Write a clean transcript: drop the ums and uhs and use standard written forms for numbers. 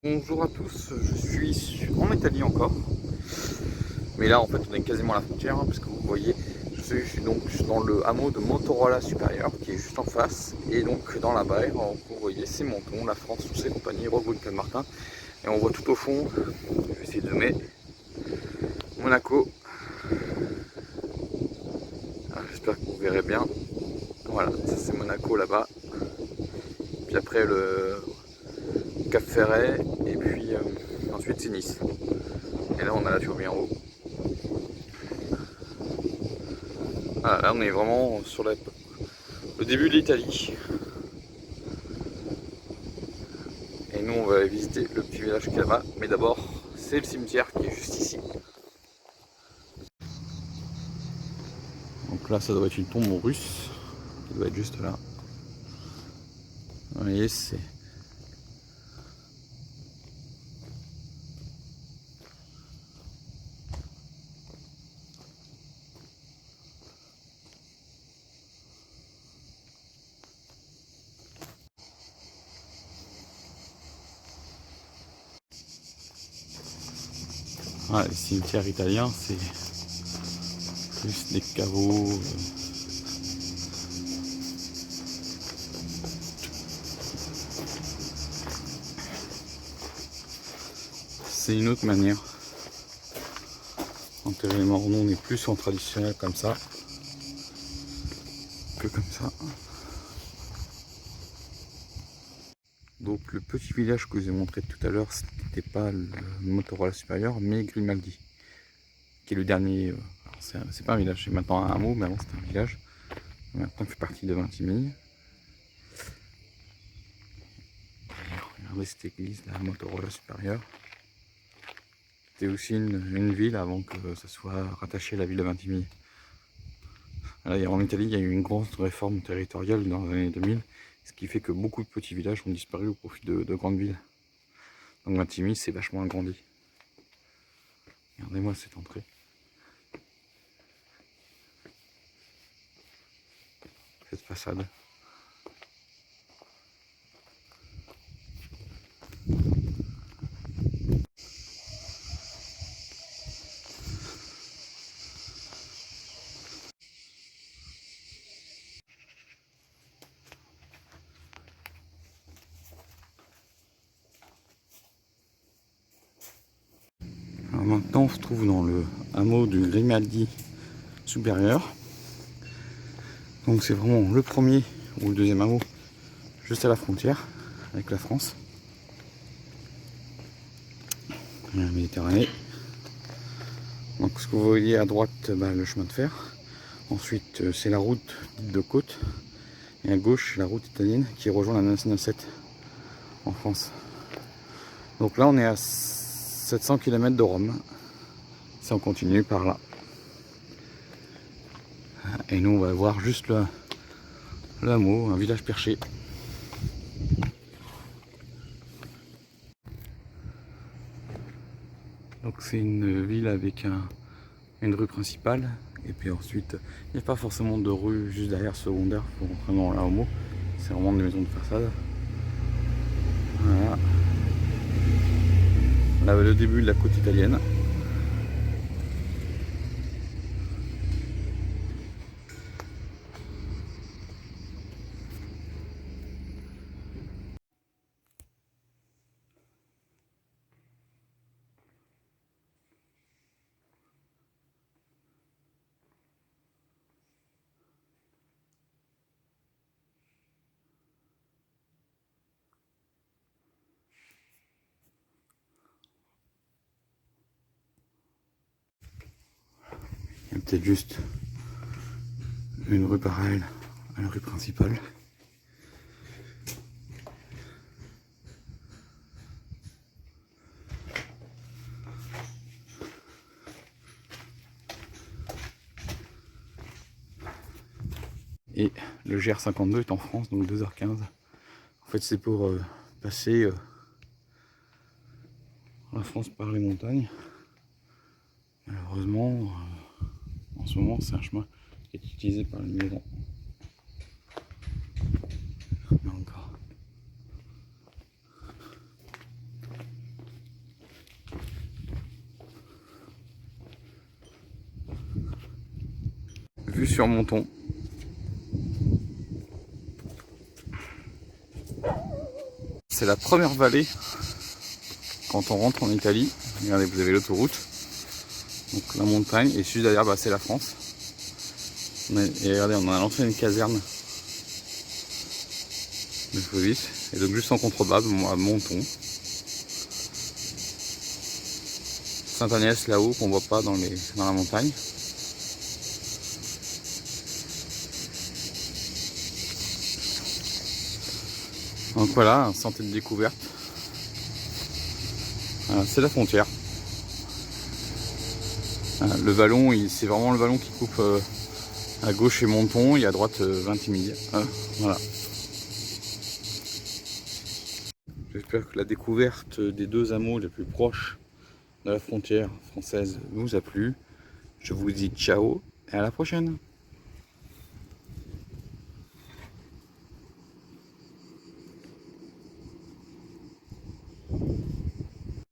Bonjour à tous, je suis en Italie encore, mais là en fait on est quasiment à la frontière, hein, parce que vous voyez, je suis donc dans le hameau de Motorola Supérieur qui est juste en face, et donc dans la baie, vous voyez c'est Menton, la France, tous ses compagnies, Roquebrune, Martin, et on voit tout au fond, je vais essayer de zoomer, Monaco. J'espère que vous verrez bien, voilà, ça c'est Monaco là-bas, puis après le Cap Ferret, et puis ensuite c'est Nice, et là on a la turbine en haut. Voilà, là on est vraiment sur le début de l'Italie. Et nous on va aller visiter le petit village qui est là-bas. Mais d'abord c'est le cimetière qui est juste ici. Donc là ça doit être une tombe russe. Qui doit être juste là. Vous voyez c'est... Ah, les cimetières italiens c'est plus des caveaux. C'est une autre manière d'enterrer les morts. Nous on est plus en traditionnel comme ça que comme ça. Donc le petit village que je vous ai montré tout à l'heure, ce n'était pas le Motorola Supérieur, mais Grimaldi, qui est le dernier. C'est pas un village, c'est maintenant un hameau, mais avant c'était un village. Maintenant il fait partie de Vintimille. Regardez cette église, la Motorola Supérieure. C'était aussi une ville avant que ça soit rattaché à la ville de Vintimille. En Italie, il y a eu une grande réforme territoriale dans les années 2000, ce qui fait que beaucoup de petits villages ont disparu au profit de grandes villes. Donc Vintimille s'est vachement agrandi. Regardez-moi cette entrée. Cette façade. Alors maintenant, on se trouve dans le hameau du Grimaldi supérieur. Donc c'est vraiment le premier ou le deuxième hameau, juste à la frontière avec la France. La Méditerranée. Donc ce que vous voyez à droite, le chemin de fer. Ensuite, c'est la route de côte. Et à gauche, la route italienne qui rejoint la nationale 7 en France. Donc là, on est à 700 km de Rome. Si on continue par là. Et nous, on va voir juste le hameau, un village perché. Donc c'est une ville avec une rue principale. Et puis ensuite, il n'y a pas forcément de rue juste derrière secondaire pour rentrer dans la hameau. C'est vraiment des maisons de façade. Voilà. Là, le début de la côte italienne. Il y a peut-être juste une rue parallèle à la rue principale. Et le GR52 est en France, donc 2h15. En fait, c'est pour passer la France par les montagnes. Malheureusement, en ce moment, c'est un chemin qui est utilisé par les maisons. Mais encore. sur Menton. C'est la première vallée quand on rentre en Italie. Regardez, vous avez l'autoroute, donc la montagne, et juste derrière, bah, c'est la France. Et regardez, on a lancé une caserne de police, et donc juste en contrebas, à Menton. Sainte-Agnès là-haut, qu'on voit pas dans la montagne. Donc voilà, un sentier de découverte. Voilà, c'est la frontière. Voilà, le vallon, c'est vraiment le vallon qui coupe à gauche et Menton, et à droite Vintimille. Voilà. J'espère que la découverte des deux hameaux les plus proches de la frontière française vous a plu. Je vous dis ciao et à la prochaine.